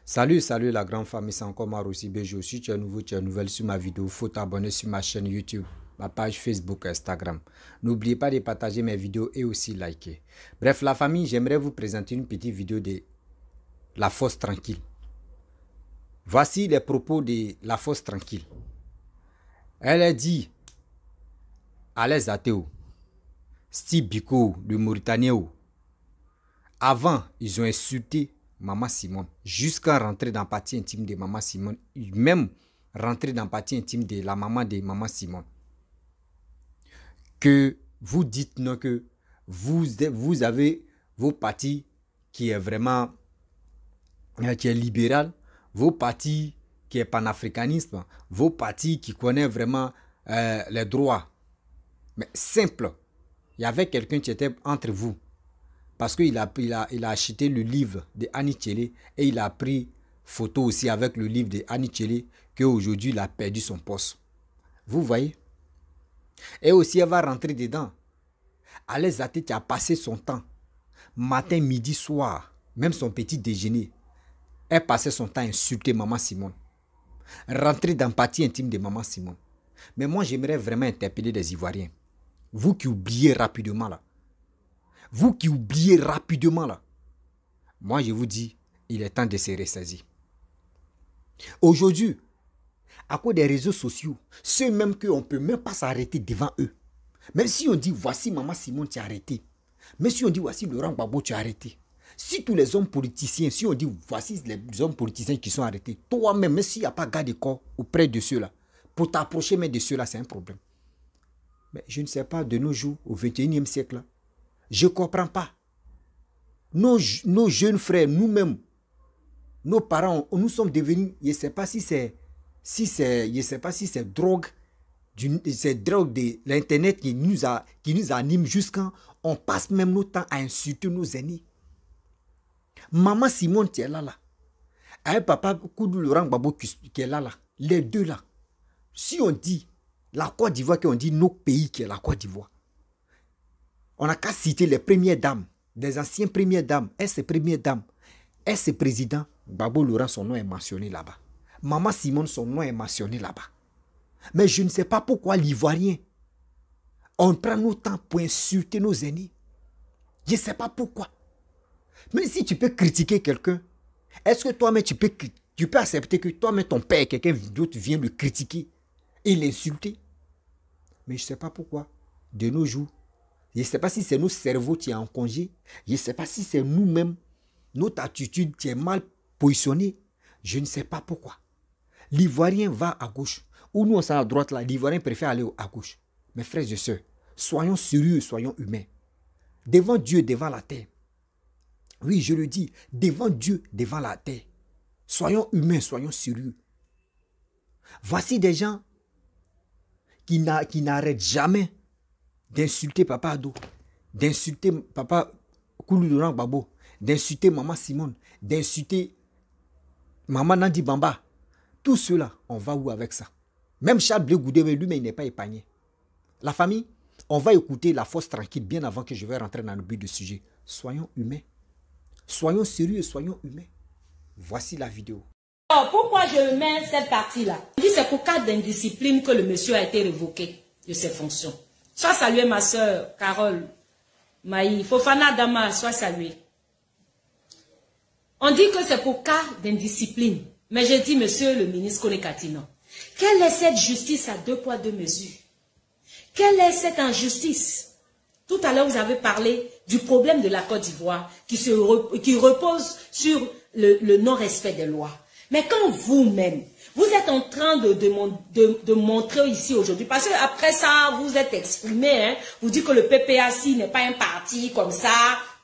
Salut, salut la grande famille, c'est encore Maroussi BG. Si tu es nouveau, tu es nouvelle sur ma vidéo, faut t'abonner sur ma chaîne YouTube, ma page Facebook, Instagram. N'oubliez pas de partager mes vidéos et aussi liker. Bref, la famille, j'aimerais vous présenter une petite vidéo de La Fosse Tranquille. Voici les propos de La Fosse Tranquille. Elle a dit à les athées, Steve Biko de Mauritanie, avant, ils ont insulté Maman Simone, jusqu'à rentrer dans la partie intime de Maman Simone, même rentrer dans la partie intime de la maman de Maman Simone. Que vous dites non, que vous avez vos partis qui est vraiment qui est libéral, vos partis qui est panafricanisme, vos partis qui connaissent vraiment les droits. Mais simple, il y avait quelqu'un qui était entre vous. Parce qu'il a acheté le livre de Annie Tchele et il a pris photo aussi avec le livre de Annie Tchele qu'aujourd'hui il a perdu son poste. Vous voyez? Et aussi elle va rentrer dedans. Alain Zaté qui a passé son temps, matin, midi, soir, même son petit déjeuner, elle passait son temps à insulter Maman Simone. Rentrer dans la partie intime de Maman Simone. Mais moi j'aimerais vraiment interpeller les Ivoiriens. Vous qui oubliez rapidement là. Vous qui oubliez rapidement là, moi je vous dis, il est temps de se ressaisir. Aujourd'hui, à cause des réseaux sociaux, ceux même qu'on ne peut même pas s'arrêter devant eux. Même si on dit, voici Maman Simone, tu as arrêté. Même si on dit, voici Laurent Gbagbo, tu as arrêté. Si tous les hommes politiciens, si on dit, voici les hommes politiciens qui sont arrêtés, toi-même, même s'il n'y a pas garde de corps auprès de ceux-là, pour t'approcher même de ceux-là, c'est un problème. Mais je ne sais pas, de nos jours, au 21e siècle, là, je ne comprends pas. Nos jeunes frères, nous-mêmes, nos parents, nous sommes devenus, je ne sais pas si c'est drogue, c'est drogue de l'internet qui nous anime jusqu'à on passe même notre temps à insulter nos aînés. Maman Simone qui est là. Avec papa Koudou Laurent Gbagbo qui est là. Les deux là. Si on dit la Côte d'Ivoire, on dit nos pays qui est la Côte d'Ivoire. On n'a qu'à citer les premières dames, des anciennes premières dames, ces premières dames, ces présidents. Gbagbo Laurent, son nom est mentionné là-bas. Maman Simone, son nom est mentionné là-bas. Mais je ne sais pas pourquoi l'Ivoirien, on prend nos temps pour insulter nos aînés. Je ne sais pas pourquoi. Même si tu peux critiquer quelqu'un, est-ce que toi-même tu peux accepter que toi-même ton père, quelqu'un d'autre vient le critiquer et l'insulter? Mais je ne sais pas pourquoi, de nos jours, je ne sais pas si c'est nos cerveaux qui sont en congé. Je ne sais pas si c'est nous-mêmes, notre attitude qui est mal positionnée. Je ne sais pas pourquoi. L'Ivoirien va à gauche. Ou nous, on s'en à droite là. L'Ivoirien préfère aller à gauche. Mes frères et sœurs, soyons sérieux, soyons humains. Devant Dieu, devant la terre. Oui, je le dis. Devant Dieu, devant la terre. Soyons humains, soyons sérieux. Voici des gens qui n'arrêtent jamais d'insulter Papa Ado, d'insulter Papa Koudou Laurent Gbagbo, d'insulter Maman Simone, d'insulter Maman Nandi Bamba. Tout cela, on va où avec ça? Même Charles Blé Goudé, lui-même, il n'est pas épargné. La famille, on va écouter La Fosse Tranquille bien avant que je vais rentrer dans le but du sujet. Soyons humains. Soyons sérieux, soyons humains. Voici la vidéo. Alors, pourquoi je mets cette partie-là? Je dis c'est pour cas d'indiscipline que le monsieur a été révoqué de ses fonctions. Sois saluée, ma soeur Carole Maï. Fofana Dama, sois saluée. On dit que c'est pour cas d'indiscipline. Mais j'ai dit, monsieur le ministre Kone Katino, quelle est cette justice à deux poids, deux mesures? Quelle est cette injustice? Tout à l'heure, vous avez parlé du problème de la Côte d'Ivoire qui repose sur le non-respect des lois. Mais quand vous-même, vous êtes en train de montrer ici aujourd'hui, parce qu'après ça, vous êtes exprimé, hein, vous dites que le PPAC n'est pas un parti comme ça,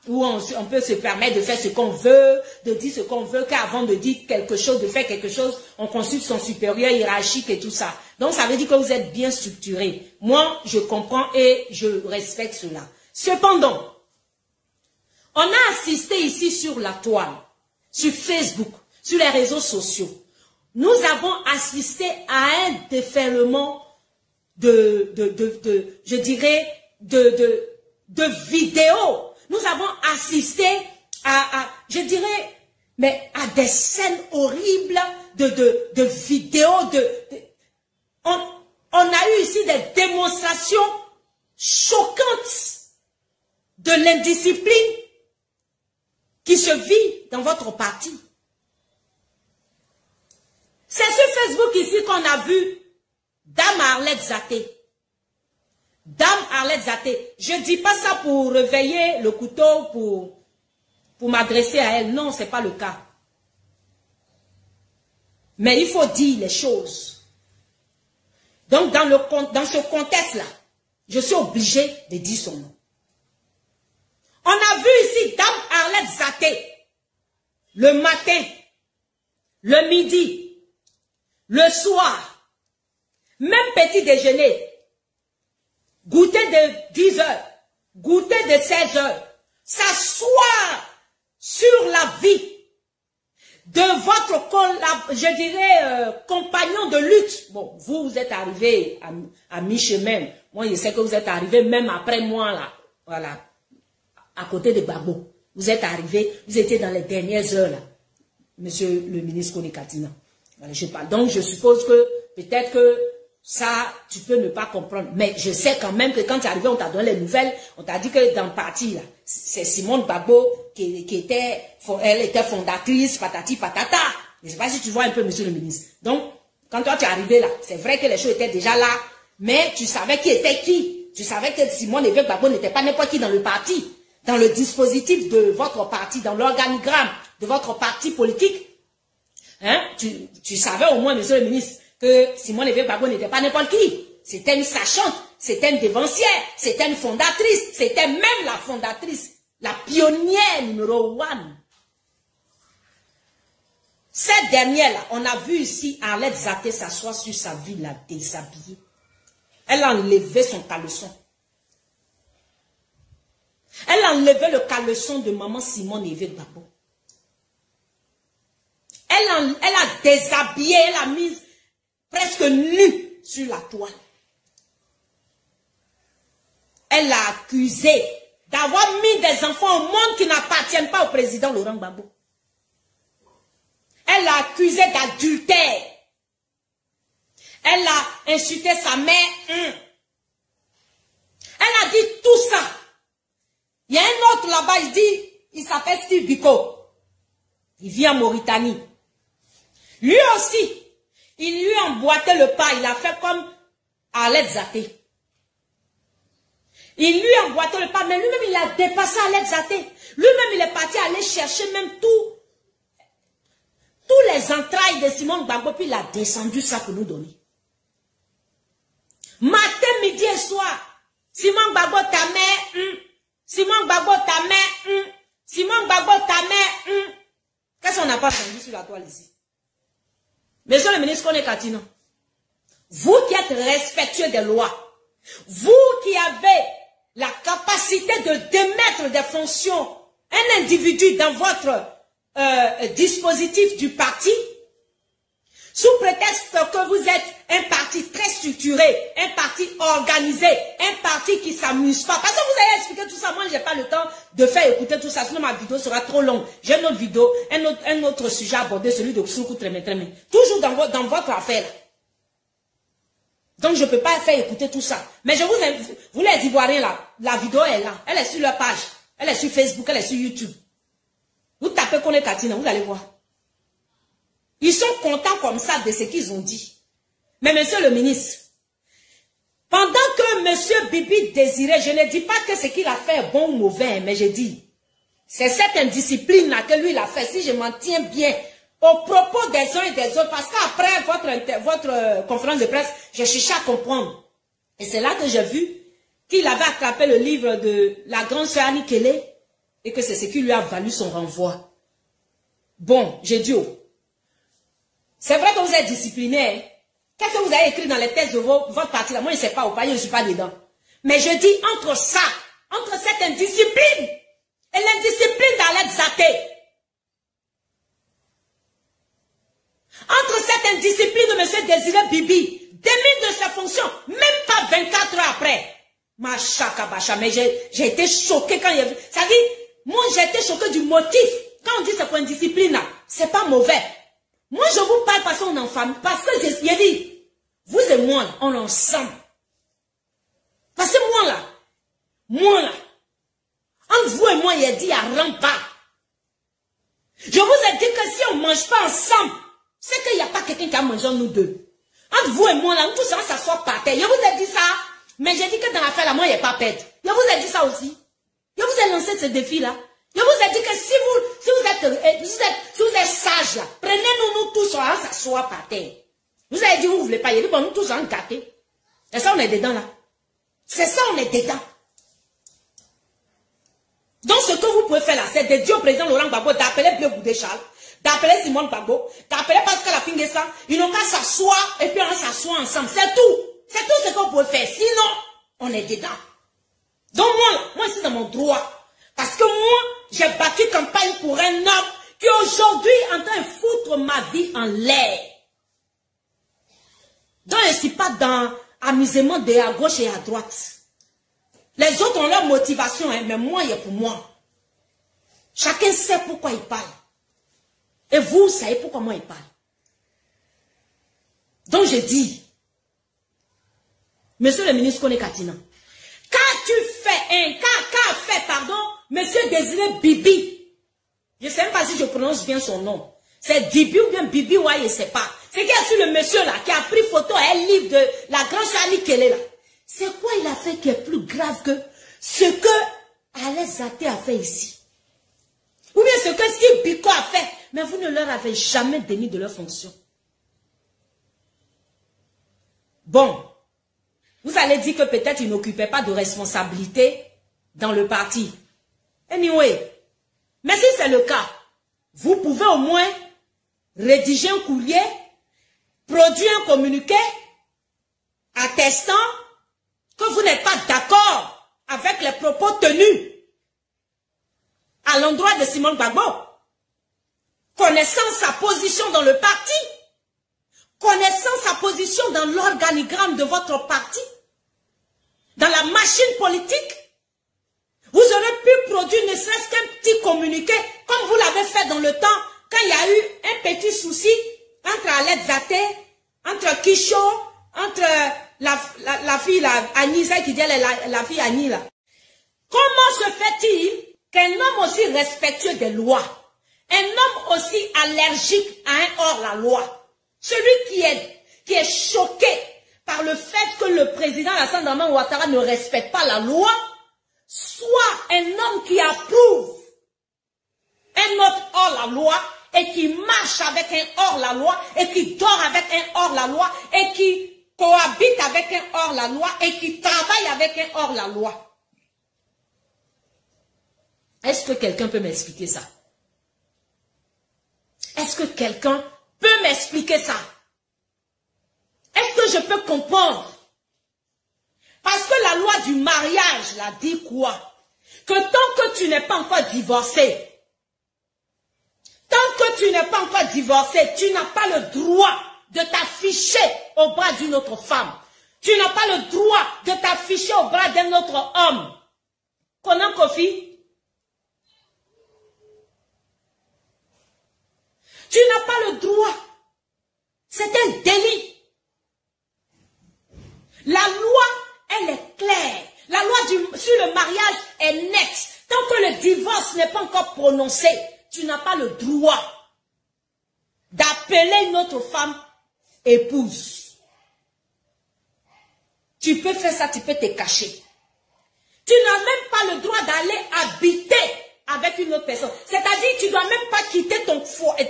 où on peut se permettre de faire ce qu'on veut, de dire ce qu'on veut, qu'avant de dire quelque chose, de faire quelque chose, on consulte son supérieur hiérarchique et tout ça. Donc ça veut dire que vous êtes bien structuré. Moi, je comprends et je respecte cela. Cependant, on a assisté ici sur la toile, sur Facebook, sur les réseaux sociaux. Nous avons assisté à un déferlement de vidéos. Nous avons assisté à je dirais, mais à des scènes horribles de vidéos. On a eu ici des démonstrations choquantes de l'indiscipline qui se vit dans votre parti. C'est sur Facebook ici qu'on a vu Dame Arlette Zaté. Dame Arlette Zaté. Je ne dis pas ça pour réveiller le couteau, pour m'adresser à elle. Non, ce n'est pas le cas. Mais il faut dire les choses. Donc, dans ce contexte-là, je suis obligée de dire son nom. On a vu ici Dame Arlette Zaté, le matin, le midi, le soir, même petit déjeuner, goûter de 10 heures, goûter de 16 heures, s'asseoir sur la vie de votre, je dirais, compagnon de lutte. Bon, vous êtes arrivé à mi-chemin. Moi, je sais que vous êtes arrivé même après moi, là. Voilà. À côté de Gbagbo. Vous êtes arrivé, vous étiez dans les dernières heures, là. Monsieur le ministre Kone Katina. Voilà, je parle. Donc, je suppose que peut-être que ça, tu peux ne pas comprendre. Mais je sais quand même que quand tu es arrivé, on t'a donné les nouvelles. On t'a dit que dans le parti, là, c'est Simone Gbagbo qui était, elle était fondatrice, patati patata. Je ne sais pas si tu vois un peu, monsieur le ministre. Donc, quand toi tu es arrivé là, c'est vrai que les choses étaient déjà là, mais tu savais qui était qui. Tu savais que Simone Gbagbo n'était pas n'importe qui dans le parti, dans le dispositif de votre parti, dans l'organigramme de votre parti politique. Hein? Tu savais au moins, monsieur le ministre, que Simone Gbagbo n'était pas n'importe qui. C'était une sachante, c'était une dévancière, c'était une fondatrice, c'était même la fondatrice, la pionnière numéro 1. Cette dernière-là, on a vu ici Arlette Zaté s'asseoir sur sa vie, la déshabillée. Elle a enlevé son caleçon. Elle a enlevé le caleçon de maman Simone Gbagbo. Elle a déshabillé, elle a mis presque nue sur la toile. Elle l'a accusé d'avoir mis des enfants au monde qui n'appartiennent pas au président Laurent Gbagbo. Elle l'a accusé d'adultère. Elle a insulté sa mère. Elle a dit tout ça. Il y a un autre là-bas, il s'appelle Steve Biko. Il vit en Mauritanie. Lui aussi, il lui a emboîté le pas. Il a fait comme Arlette Zaté. Il lui a emboîté le pas, mais lui-même, il a dépassé Arlette Zaté. Lui-même, il est parti aller chercher même tous les entrailles de Simone Gbagbo, puis il a descendu ça pour nous donner. Matin, midi et soir, Simone Gbagbo ta mère, Simone Gbagbo ta mère, Simone Gbagbo ta mère, Qu'est-ce qu'on n'a pas entendu sur la toile ici? Monsieur le ministre Kone Katina, vous qui êtes respectueux des lois, vous qui avez la capacité de démettre des fonctions, un individu dans votre dispositif du parti, sous prétexte que vous êtes un parti très structuré, un parti organisé, un parti qui ne s'amuse pas. Parce que vous avez expliqué tout ça, moi je n'ai pas le temps de faire écouter tout ça, sinon ma vidéo sera trop longue. J'ai une autre vidéo, un autre sujet abordé, celui de Soukou Tremé. Toujours dans votre affaire. Donc je ne peux pas faire écouter tout ça. Mais je vous invite, vous les Ivoiriens là, la vidéo est là, elle est sur leur page, elle est sur Facebook, elle est sur YouTube. Vous tapez Kone Katina, vous allez voir. Ils sont contents comme ça de ce qu'ils ont dit. Mais monsieur le ministre, pendant que monsieur Bibi Désiré, je ne dis pas que ce qu'il a fait est bon ou mauvais, mais je dis, c'est cette indiscipline-là que lui il a fait, si je m'en tiens bien, au propos des uns et des autres, parce qu'après votre conférence de presse, j'ai cherché à comprendre. Et c'est là que j'ai vu qu'il avait attrapé le livre de la grande sœur Annie Kelly, et que c'est ce qui lui a valu son renvoi. Bon, j'ai dit, oh, c'est vrai que vous êtes discipliné. Qu'est-ce que vous avez écrit dans les textes de votre parti là? Moi, je ne sais pas, au pas, je ne suis pas dedans. Mais je dis, entre ça, entre cette indiscipline et l'indiscipline d'Arlette Zaté, entre cette indiscipline de M. Désiré Bibi, démis de sa fonction, même pas 24 heures après, Machakabacha, mais j'ai été choqué quand il y a vu. Ça dit, moi j'ai été choqué du motif. Quand on dit c'est pour indiscipline là, c'est pas mauvais. Moi, je vous parle parce qu'on est en famille. Parce que j'ai dit, vous et moi, là, on est ensemble. Parce que moi là, entre vous et moi, il a dit, il n'y a rien pas. Je vous ai dit que si on ne mange pas ensemble, c'est qu'il n'y a pas quelqu'un qui a mangé nous deux. Entre vous et moi, là, nous tous on s'assoit par terre. Je vous ai dit ça, mais j'ai dit que dans l'affaire là, moi, il n'y a pas perdre. Je vous ai dit ça aussi. Je vous ai lancé ce défi-là. Je vous ai dit que si vous êtes sage là, prenez-nous tous, on s'assoit par terre. Vous avez dit, vous ne voulez pas. Il a dit, bon, nous tous on gâté. Et ça, on est dedans là. C'est ça, on est dedans. Donc, ce que vous pouvez faire là, c'est de dire au président Laurent Gbagbo d'appeler Bleu Goudé Charles, d'appeler Simone Gbagbo, d'appeler Pascal Afingessa. Ils n'ont qu'à s'asseoir et puis on s'assoit ensemble. C'est tout. C'est tout ce que vous pouvez faire. Sinon, on est dedans. Donc, moi, je suis dans mon droit. Parce que moi, j'ai battu campagne pour un homme qui aujourd'hui est en train de foutre ma vie en l'air. Donc, je ne suis pas dans amusement à gauche et à droite. Les autres ont leur motivation, hein, mais moi, il est pour moi. Chacun sait pourquoi il parle. Et vous savez pourquoi moi il parle. Donc je dis, monsieur le ministre Kone Katina, qu'a fait, monsieur Désiré Bibi, je ne sais même pas si je prononce bien son nom, c'est Bibi ou bien Bibi, ouais, je ne sais pas. C'est qu'il y a sur le monsieur là, qui a pris photo à un livre de la grande Charlie Kélé là. C'est quoi il a fait qui est plus grave que ce que Alex Zaté a fait ici? Ou bien ce que Steve Biko a fait, mais vous ne leur avez jamais démis de leur fonction. Bon, vous allez dire que peut-être ils n'occupaient pas de responsabilité dans le parti. Anyway, mais si c'est le cas, vous pouvez au moins rédiger un courrier, produire un communiqué attestant que vous n'êtes pas d'accord avec les propos tenus à l'endroit de Simone Gbagbo, connaissant sa position dans le parti, connaissant sa position dans l'organigramme de votre parti, dans la machine politique, vous aurez pu produire ne serait-ce qu'un petit communiqué, comme vous l'avez fait dans le temps, quand il y a eu un petit souci entre Alex Zaté, entre Kisho, entre la fille là, Annie, celle qui dit la fille Annie là. Comment se fait-il qu'un homme aussi respectueux des lois, un homme aussi allergique à un hors-la-loi, celui qui est choqué par le fait que le président Alassane Dramane Ouattara ne respecte pas la loi, soit un homme qui approuve un autre hors-la-loi et qui marche avec un hors-la-loi et qui dort avec un hors-la-loi et qui cohabite avec un hors-la-loi et qui travaille avec un hors-la-loi. Est-ce que quelqu'un peut m'expliquer ça? Est-ce que quelqu'un peut m'expliquer ça? Est-ce que je peux comprendre? Parce que la loi du mariage l'a dit quoi? Que tant que tu n'es pas encore divorcé, tu n'as pas le droit de t'afficher au bras d'une autre femme. Tu n'as pas le droit de t'afficher au bras d'un autre homme. Konan Kofi? Tu n'as pas le droit. C'est un délit. La loi, elle est claire. La loi sur le mariage est nette. Tant que le divorce n'est pas encore prononcé, tu n'as pas le droit d'appeler une autre femme épouse. Tu peux faire ça, tu peux te cacher. Tu n'as même pas le droit d'aller habiter avec une autre personne. C'est-à-dire, tu ne dois même pas quitter ton foyer.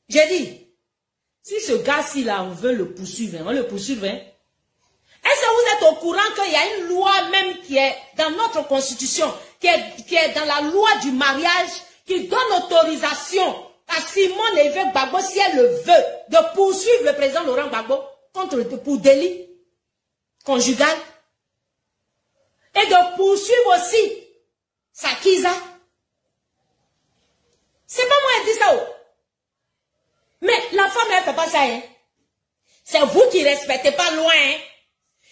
J'ai dit, si ce gars-ci là, on veut le poursuivre, on le poursuivre. Est-ce que vous êtes au courant qu'il y a une loi même qui est dans notre constitution, qui est dans la loi du mariage, qui donne autorisation à Simone Évêque Gbagbo, si elle le veut, de poursuivre le président Laurent Gbagbo pour délit conjugal et de poursuivre aussi Sakiza. C'est pas moi qui dis ça. Mais la femme, elle ne fait pas ça. Hein? C'est vous qui ne respectez pas loi. Hein?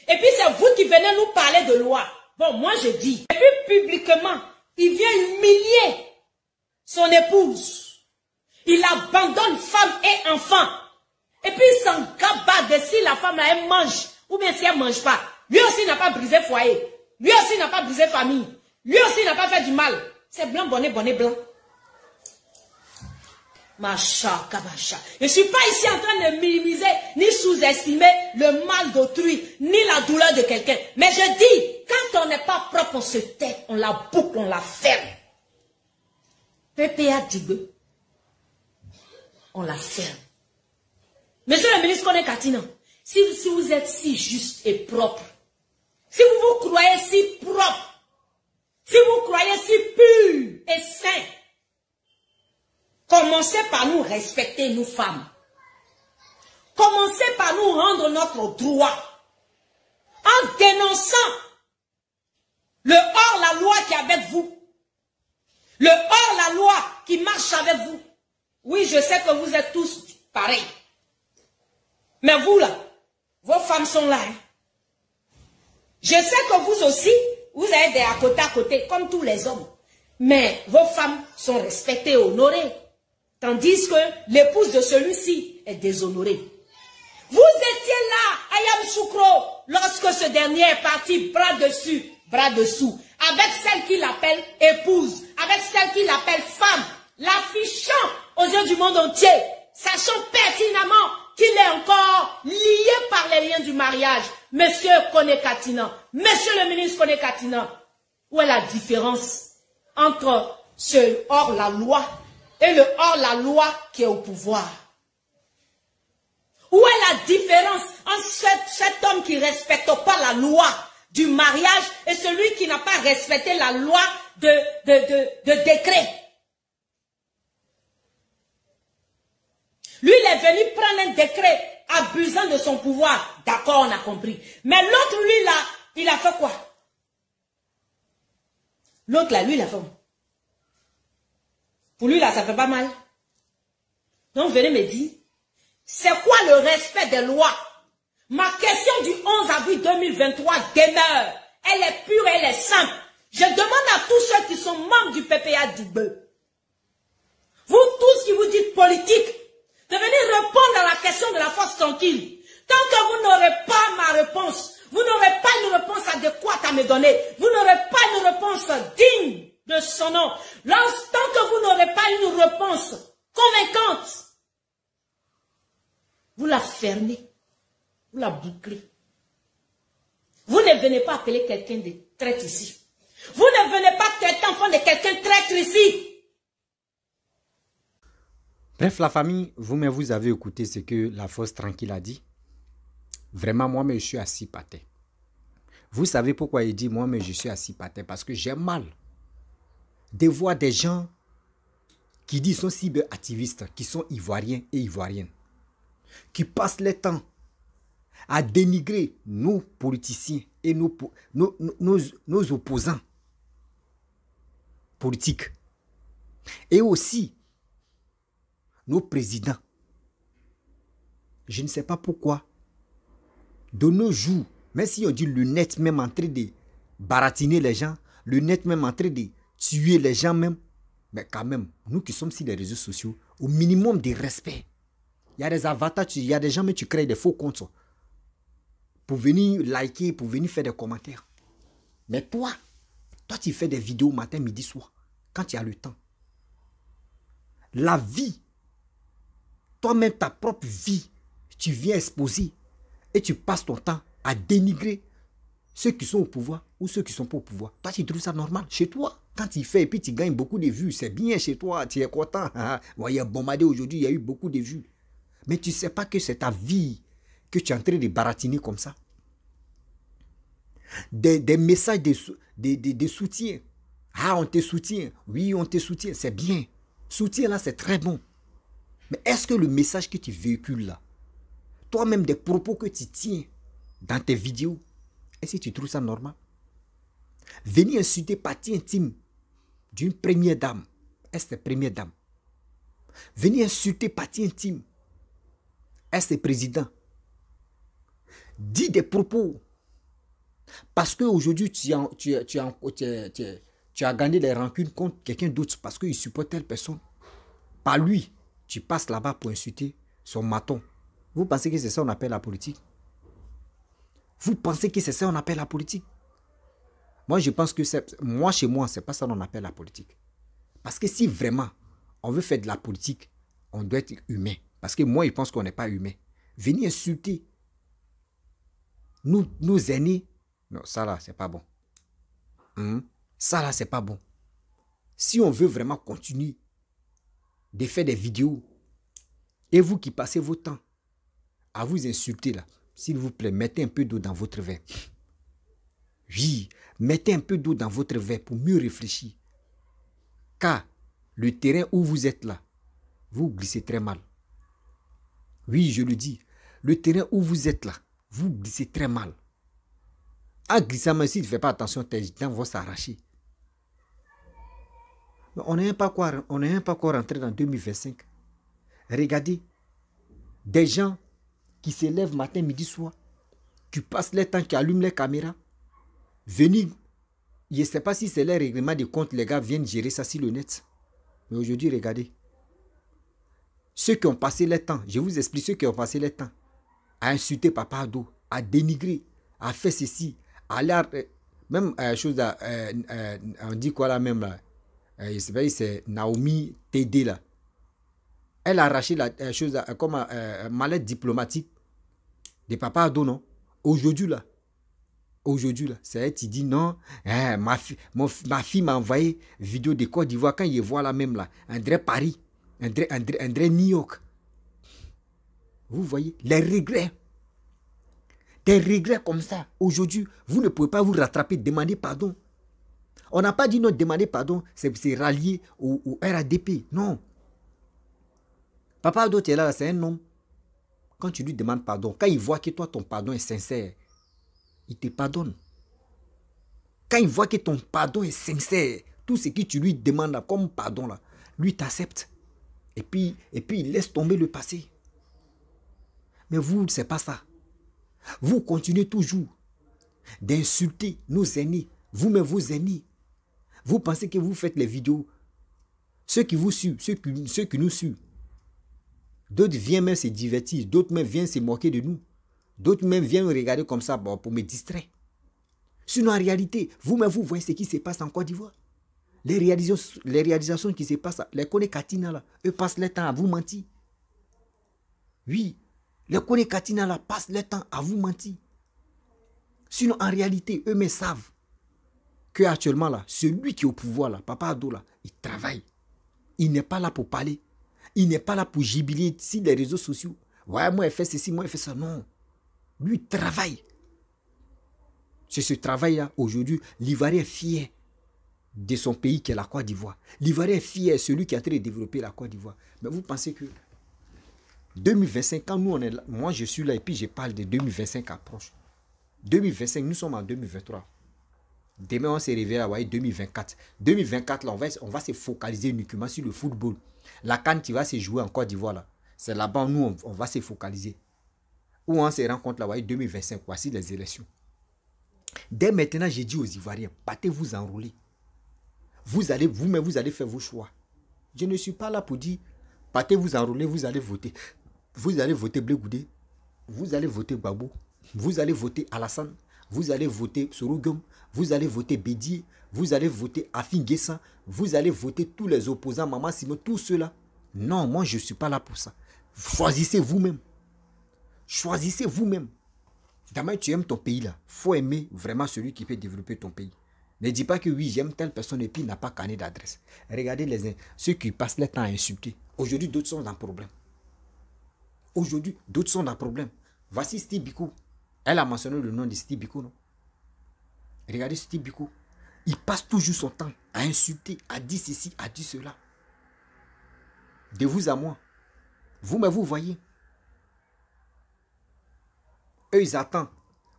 Et puis c'est vous qui venez nous parler de loi. Bon, moi je dis. Et puis publiquement, il vient humilier son épouse. Il abandonne femme et enfant. Et puis il s'en gabarde de si la femme là, elle mange ou bien si elle ne mange pas. Lui aussi n'a pas brisé foyer. Lui aussi n'a pas brisé famille. Lui aussi n'a pas fait du mal. C'est blanc, bonnet, bonnet, blanc. Macha, kabacha. Je ne suis pas ici en train de minimiser ni sous-estimer le mal d'autrui, ni la douleur de quelqu'un. Mais je dis, quand on n'est pas propre, on se tait, on la boucle, on la ferme. PPA Dibé, on la ferme. Monsieur le ministre Kone Katina, si vous êtes si juste et propre, si vous vous croyez si propre, si vous croyez si pur et saint, commencez par nous respecter, nous femmes. Commencez par nous rendre notre droit. En dénonçant le hors-la-loi qui est avec vous. Le hors-la-loi qui marche avec vous. Oui, je sais que vous êtes tous pareils. Mais vous là, vos femmes sont là. Hein. Je sais que vous aussi, vous êtes des à côté, comme tous les hommes. Mais vos femmes sont respectées, honorées. Tandis que l'épouse de celui-ci est déshonorée. Vous étiez là, Ayam Soukro, lorsque ce dernier est parti bras dessus, bras dessous, avec celle qui l'appelle épouse, avec celle qui l'appelle femme, l'affichant aux yeux du monde entier, sachant pertinemment qu'il est encore lié par les liens du mariage. Monsieur Kone Katina, monsieur le ministre Kone Katina, où est la différence entre ce hors-la-loi et le hors-la-loi qui est au pouvoir? Où est la différence entre cet homme qui ne respecte pas la loi du mariage et celui qui n'a pas respecté la loi de décret? Lui, il est venu prendre un décret abusant de son pouvoir. D'accord, on a compris. Mais l'autre, lui, là, il a fait quoi? L'autre, là, lui, il a fait quoi? Pour lui, là, ça fait pas mal. Donc, venez me dire, c'est quoi le respect des lois? Ma question du 11 avril 2023 demeure. Elle est pure, elle est simple. Je demande à tous ceux qui sont membres du PPA Dibé, vous tous qui vous dites politique, de venir répondre à la question de la force tranquille. Tant que vous n'aurez pas ma réponse, vous n'aurez pas une réponse adéquate à me donner, vous n'aurez pas une réponse digne de son nom, tant que vous n'aurez pas une réponse convaincante, vous la fermez, vous la bouclez. Vous ne venez pas appeler quelqu'un de traître ici. Vous ne venez pas traiter enfant de quelqu'un traître ici. Bref, la famille, vous-même, vous avez écouté ce que la force tranquille a dit. Vraiment, moi-même, je suis assis par terre. Vous savez pourquoi il dit moi-même, je suis assis par terre? Parce que j'ai mal de voir des gens qui disent sont cyberactivistes, qui sont ivoiriens et ivoiriennes, qui passent le temps à dénigrer nos politiciens et nos opposants politiques. Et aussi nos présidents. Je ne sais pas pourquoi, de nos jours, même si on dit le net même en train de baratiner les gens, le net même en train de tuer les gens même, mais quand même, nous qui sommes sur les réseaux sociaux, au minimum de respect. Il y a des avatars, il y a des gens, mais tu crées des faux comptes pour venir liker, pour venir faire des commentaires. Mais toi tu fais des vidéos matin, midi, soir, quand tu as le temps. La vie, toi-même, ta propre vie, tu viens exposer et tu passes ton temps à dénigrer ceux qui sont au pouvoir ou ceux qui ne sont pas au pouvoir. Toi, tu trouves ça normal chez toi. Quand tu fais et puis tu gagnes beaucoup de vues, c'est bien chez toi, tu es content. Il y a bombardé aujourd'hui, il y a eu beaucoup de vues. Mais tu ne sais pas que c'est ta vie que tu es en train de baratiner comme ça. Des messages de soutien. Ah, on te soutient. Oui, on te soutient. C'est bien. Soutien là, c'est très bon. Mais est-ce que le message que tu véhicules là, toi-même des propos que tu tiens dans tes vidéos, est-ce que tu trouves ça normal? Venir insulter partie intime d'une première dame. Est-ce que c'est première dame? Venir insulter partie intime. Est-ce que c'est président? Dis des propos. Parce qu'aujourd'hui, tu as gagné des rancunes contre quelqu'un d'autre parce qu'il supporte telle personne. Pas lui. tu passes là-bas pour insulter son maton. Vous pensez que c'est ça qu'on appelle la politique? Vous pensez que c'est ça qu'on appelle la politique? Moi, je pense que moi, chez moi, c'est pas ça qu'on appelle la politique. Parce que si vraiment on veut faire de la politique, on doit être humain. Parce que moi, je pense qu'on n'est pas humain. Venir insulter nos aînés, non, ça là, c'est pas bon. Ça là, c'est pas bon. Si on veut vraiment continuer de faire des vidéos, et vous qui passez votre temps à vous insulter là, s'il vous plaît, mettez un peu d'eau dans votre verre. Oui, mettez un peu d'eau dans votre verre pour mieux réfléchir. Car le terrain où vous êtes là, vous glissez très mal. Oui, je le dis. Le terrain où vous êtes là, vous glissez très mal. En glissant, même si tu ne fais pas attention, tes dents vont s'arracher. Mais on n'est même pas encore rentré dans 2025. Regardez, des gens qui se lèvent matin, midi, soir, qui passent le temps, qui allument les caméras, venir, je ne sais pas si c'est les règlements de compte, les gars viennent gérer ça sur le net. Mais aujourd'hui, regardez, ceux qui ont passé le temps, je vous explique ceux qui ont passé le temps, à insulter Papa Ado, à dénigrer, à faire ceci, à l'air, même chose là, on dit quoi là même là, je sais pas, c'est Naomi TD là. Elle a arraché la chose là, comme mallette diplomatique de Papa Ado, non? Aujourd'hui là, c'est elle qui dit non, ma fille m'a envoyé vidéo de Côte d'Ivoire quand il voit là même là, André Paris, André New York. Vous voyez, les regrets. Des regrets comme ça. Aujourd'hui, vous ne pouvez pas vous rattraper, demander pardon. On n'a pas dit non, demander pardon, c'est rallier au RADP. Non. Papa Ado, tu es là, c'est un homme. Quand tu lui demandes pardon, quand il voit que toi, ton pardon est sincère, il te pardonne. Quand il voit que ton pardon est sincère, tout ce que tu lui demandes là, comme pardon, là, lui t'accepte. Et puis, il laisse tomber le passé. Mais vous, c'est pas ça. Vous continuez toujours d'insulter nos aînés, vous-même vos aînés. Vous pensez que vous faites les vidéos. Ceux qui vous suivent, ceux qui nous suivent. D'autres viennent même se divertir, d'autres même viennent se moquer de nous. D'autres même viennent regarder comme ça pour me distraire. Sinon, en réalité, vous-même, vous voyez ce qui se passe en Côte d'Ivoire. Les réalisations qui se passent, les Kone Katina, là, eux passent le temps à vous mentir. Oui, les Kone Katina, là, passent le temps à vous mentir. Sinon, en réalité, eux-mêmes savent que actuellement, là, celui qui est au pouvoir, là, Papa Ado, là, il travaille. Il n'est pas là pour parler. Il n'est pas là pour gibiler sur les réseaux sociaux. Ouais, moi, il fait ceci, moi, il fait ça. Non. Lui, il travaille. C'est ce travail-là, aujourd'hui, l'Ivoirien est fier de son pays qui est la Côte d'Ivoire. L'Ivoirien est fier, celui qui a très développé la Côte d'Ivoire. Mais vous pensez que 2025, quand nous, on est là, moi, je suis là et puis je parle de 2025 approche. 2025, nous sommes en 2023. Demain, on s'est réveillé à 2024. 2024, là, on va se focaliser uniquement sur le football. La CAN qui va se jouer en Côte d'Ivoire, là, c'est là-bas où nous, on va se focaliser. Où on se rend compte, là, 2025, voici les élections. Dès maintenant, j'ai dit aux Ivoiriens, partez-vous enrôler. Vous-même, vous allez faire vos choix. Je ne suis pas là pour dire, partez-vous enrôler, vous allez voter. Vous allez voter Blé Goudé, vous allez voter Gbagbo, vous allez voter Alassane, vous allez voter Sorogum, vous allez voter Bédié, vous allez voter Afin Guessan, vous allez voter tous les opposants, Maman Simon, tous ceux-là. Non, moi, je ne suis pas là pour ça. Choisissez vous-même. Choisissez vous-même. D'abord, tu aimes ton pays là. Il faut aimer vraiment celui qui peut développer ton pays. Ne dis pas que oui, j'aime telle personne et puis il n'a pas carnet d'adresse. Regardez ceux qui passent le temps à insulter. Aujourd'hui, d'autres sont dans le problème. Aujourd'hui, d'autres sont dans le problème. Voici Steve Biko. Elle a mentionné le nom de Steve Biko, non? Regardez Steve Biko. Il passe toujours son temps à insulter, à dire ceci, à dire cela. De vous à moi. Vous-même, vous voyez. Eux, ils attendent.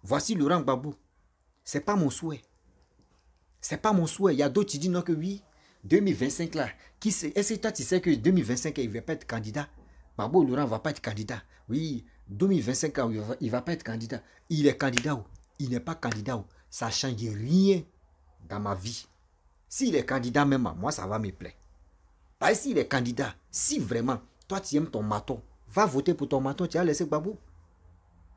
Voici Laurent Gbagbo. Ce n'est pas mon souhait. Ce n'est pas mon souhait. Il y a d'autres qui disent non que oui, 2025 là. Est-ce que toi tu sais que 2025 il ne va pas être candidat? Gbagbo Laurent ne va pas être candidat. Oui, 2025 il ne va pas être candidat. Il est candidat ou il n'est pas candidat ou ça ne change rien dans ma vie. S'il est candidat même, moi ça va me plaire. Parce que s'il est candidat, si vraiment Toi, tu aimes ton maton. Va voter pour ton maton, tu as laissé Gbagbo.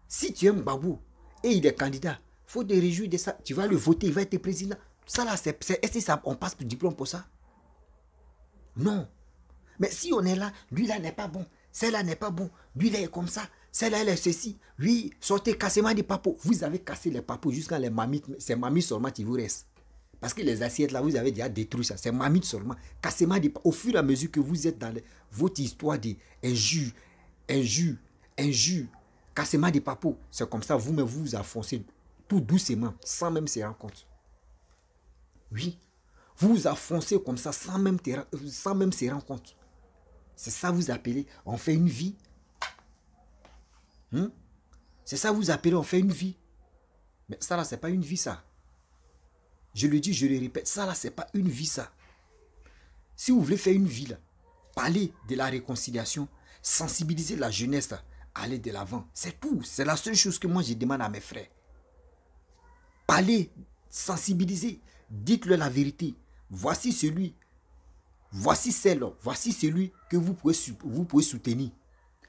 Si tu aimes Gbagbo et il est candidat, il faut te réjouir de ça. Tu vas le voter, il va être président. Ça là, est-ce que ça, on passe pour diplôme pour ça? Non. Mais si on est là, lui là n'est pas bon, celle-là n'est pas bon, lui là est comme ça, celle-là elle est ceci, lui, sortez, cassez-moi des papos. Vous avez cassé les papos jusqu'à les mamites, c'est mamites seulement qui vous restent. Parce que les assiettes là, vous avez déjà détruit ça, c'est mamites seulement. Cassez-moi des papos. Au fur et à mesure que vous êtes dans votre histoire d'injure, cassez-moi des papos, c'est comme ça, vous-même vous affoncez tout doucement, sans même se rendre compte. Oui, vous vous affoncez comme ça, sans même se rendre compte. C'est ça vous appelez, on fait une vie. C'est ça vous appelez, on fait une vie. Mais ça là, c'est pas une vie ça. Je le dis, je le répète, ça là, c'est pas une vie ça. Si vous voulez faire une vie là, parlez de la réconciliation, sensibiliser la jeunesse là, aller de l'avant. C'est tout. C'est la seule chose que moi je demande à mes frères. Parlez, sensibilisez, dites-le la vérité. Voici celui, voici celle, voici celui que vous pouvez soutenir.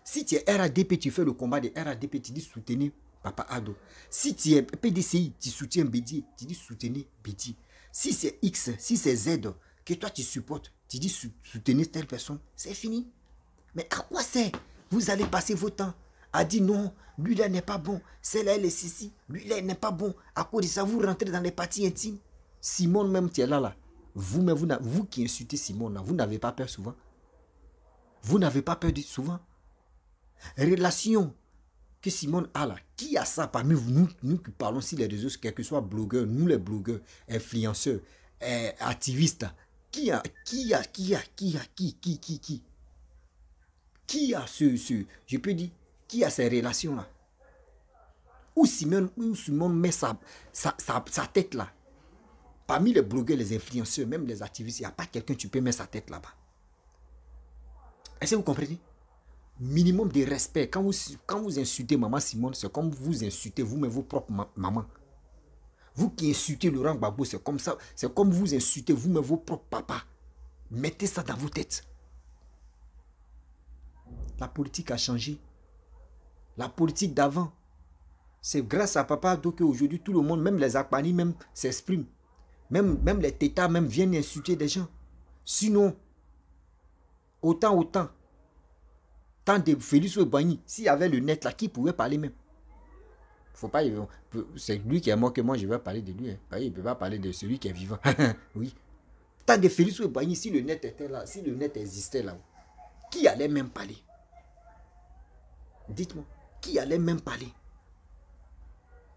Si tu es RADP, tu fais le combat de RADP, tu dis soutenir Papa Ado. Si tu es PDCI, tu soutiens Bédi, tu dis soutenir Bédi. Si c'est X, si c'est Z que toi tu supportes, tu dis soutenir telle personne, c'est fini. Mais à quoi c'est? Vous allez passer votre temps à dire non, lui là n'est pas bon, celle-là elle est ceci, lui là n'est pas bon. À cause de ça, vous rentrez dans les parties intimes. Simone même, tu es là. Vous qui insultez Simone, là, vous n'avez pas peur souvent. Vous n'avez pas peur souvent. Relation que Simone a là, qui a ça parmi nous qui parlons sur les réseaux, quel que soit blogueurs, nous les blogueurs, influenceurs, activistes, qui a je peux dire, qui a ces relations-là? Où Simone met sa tête là? Parmi les blogueurs, les influenceurs, même les activistes, il n'y a pas quelqu'un qui peut mettre sa tête là-bas. Est-ce que vous comprenez? Minimum de respect. Quand vous insultez maman Simone, c'est comme vous insultez vous-même vos propres mamans. Vous qui insultez Laurent Gbagbo, c'est comme ça. C'est comme vous insultez vous-même vos propres papas. Mettez ça dans vos têtes. La politique a changé. La politique d'avant, c'est grâce à Papa Ado qu'aujourd'hui tout le monde, même les Akpani, même s'expriment. Même les tétas même viennent insulter des gens. Sinon, autant, tant de Félix Ouebani, s'il y avait le net là, qui pouvait parler même? Faut pas, c'est lui qui est mort que moi je vais parler de lui. Hein. Il ne peut pas parler de celui qui est vivant. Oui. Tant de Félix Ouebani, si le net était là, si le net existait là, qui allait même parler? Dites-moi, qui allait même parler?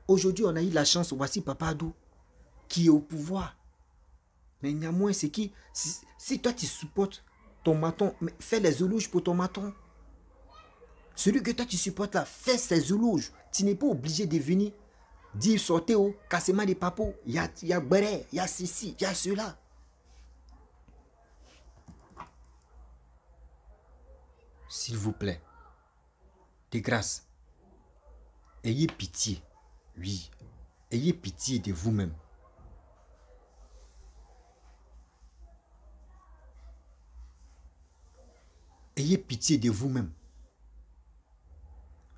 Aujourd'hui, on a eu la chance, voici Papa Ado, qui est au pouvoir. Mais néanmoins, c'est qui? Si toi tu supportes ton maton, fais les éloges pour ton maton. Celui que toi tu supportes là, fais ses éloges. Tu n'es pas obligé de venir dire sortez au cassement des papos. Il y a Béré, il y a ceci, il y a cela. S'il vous plaît, de grâce, ayez pitié. Oui, ayez pitié de vous-même. Ayez pitié de vous-même.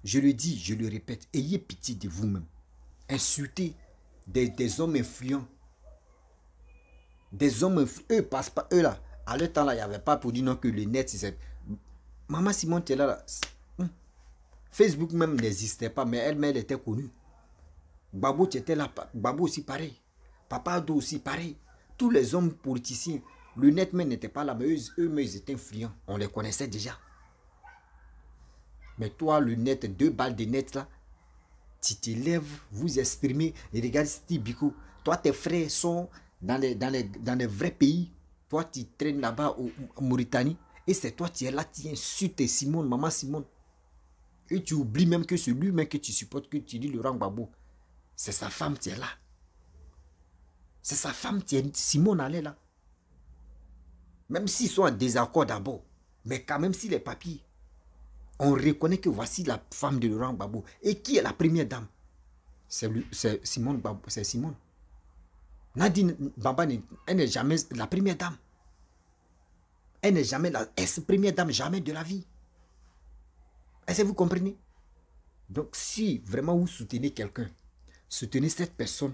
Je le dis, je le répète, ayez pitié de vous-même. Insultez des hommes influents. Des hommes influents, eux passent pas, eux là. À leur temps là, il n'y avait pas pour dire non que le net, c'est... Maman Simone, tu es là. Facebook même n'existait pas, mais elle était connue. Gbagbo, tu étais là. Gbagbo aussi pareil. Papa Ado aussi pareil. Tous les hommes politiciens, le net même n'était pas là, mais eux-mêmes, ils étaient influents. On les connaissait déjà. Mais toi, le net, 2 balles de net là, tu te lèves, vous exprimez, et regarde Steve Biko. Toi, tes frères sont dans les vrais pays. Toi, tu traînes là-bas en Mauritanie. Et c'est toi, tu es là, tu insultes Simone, maman Simone. Et tu oublies même que celui même que tu supportes, que tu dis Laurent Gbagbo, c'est sa femme, tu es là. C'est sa femme, Simone, elle est là. Même s'ils sont en désaccord d'abord, mais quand même si les papiers, on reconnaît que voici la femme de Laurent Gbagbo. Et qui est la première dame? C'est Simone Gbagbo, c'est Simone. Nadine Baba, elle n'est jamais la première dame. Elle n'est jamais la première dame, jamais de la vie. Est-ce que vous comprenez? Donc, si vraiment vous soutenez quelqu'un, soutenez cette personne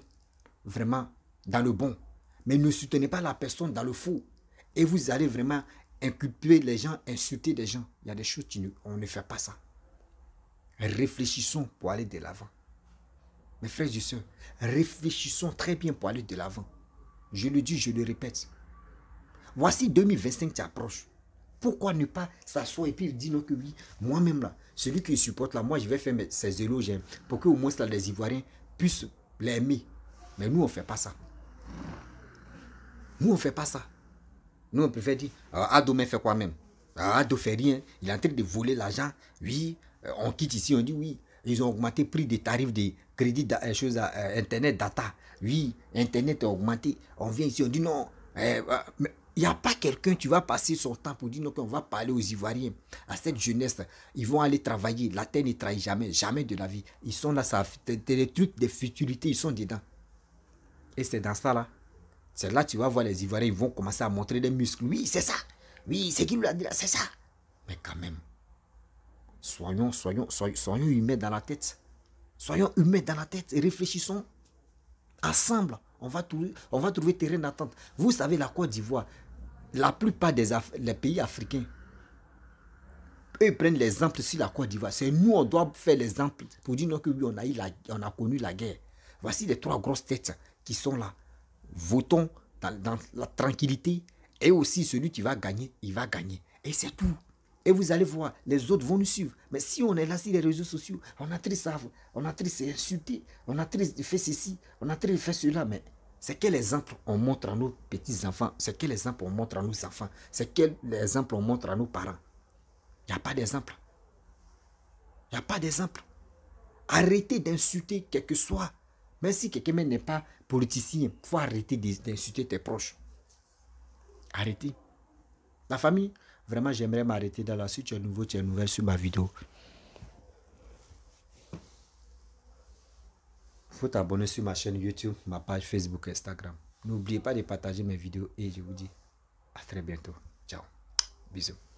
vraiment dans le bon, mais ne soutenez pas la personne dans le faux. Et vous allez vraiment inculper les gens, insulter des gens. Il y a des choses on ne fait pas ça. Réfléchissons pour aller de l'avant. Mes frères et sœurs, réfléchissons très bien pour aller de l'avant. Je le dis, je le répète. Voici 2025 qui approche. Pourquoi ne pas s'asseoir et puis dire non que oui, moi-même là, celui qui supporte là, moi je vais faire ces éloges pour que au moins là, les Ivoiriens puissent l'aimer. Mais nous on ne fait pas ça. Nous on ne fait pas ça. Nous on préfère dire, Ado fait quoi même? Ado fait rien, il est en train de voler l'argent. Oui, on quitte ici, on dit oui. Ils ont augmenté le prix des tarifs de crédit, Internet, data. Oui, Internet a augmenté. On vient ici, on dit non. Mais il n'y a pas quelqu'un qui va passer son temps pour dire non, qu'on va parler aux Ivoiriens, à cette jeunesse. Ils vont aller travailler. La terre ne trahit jamais, jamais de la vie. Ils sont là, ça des trucs de futurités, ils sont dedans. Et c'est dans ça là. C'est là tu vas voir les Ivoiriens, ils vont commencer à montrer des muscles. Oui, c'est ça. Oui, c'est qui lui a dit là, c'est ça. Mais quand même, soyons humains dans la tête. Soyons humains dans la tête et réfléchissons. Ensemble, on va trouver terrain d'attente. Vous savez, la Côte d'Ivoire, la plupart des pays africains, eux ils prennent l'exemple sur la Côte d'Ivoire. C'est nous, on doit faire l'exemple pour dire non, que oui, on a connu la guerre. Voici les 3 grosses têtes qui sont là. Votons dans la tranquillité. Et aussi, celui qui va gagner, il va gagner. Et c'est tout. Et vous allez voir, les autres vont nous suivre. Mais si on est là sur les réseaux sociaux, on a très savent, on a très insulté, on a très fait ceci, on a très fait cela. Mais c'est quel exemple on montre à nos petits-enfants? C'est quel exemple on montre à nos enfants? C'est quel exemple on montre à nos parents? Il n'y a pas d'exemple. Il n'y a pas d'exemple. Arrêtez d'insulter quel que soit. Même si quelqu'un n'est pas politicien, il faut arrêter d'insulter tes proches. Arrêtez. La famille, vraiment, j'aimerais m'arrêter dans la suite. Tu es nouveau, tu es nouvelle sur ma vidéo. Il faut t'abonner sur ma chaîne YouTube, ma page Facebook, Instagram. N'oubliez pas de partager mes vidéos et je vous dis à très bientôt. Ciao. Bisous.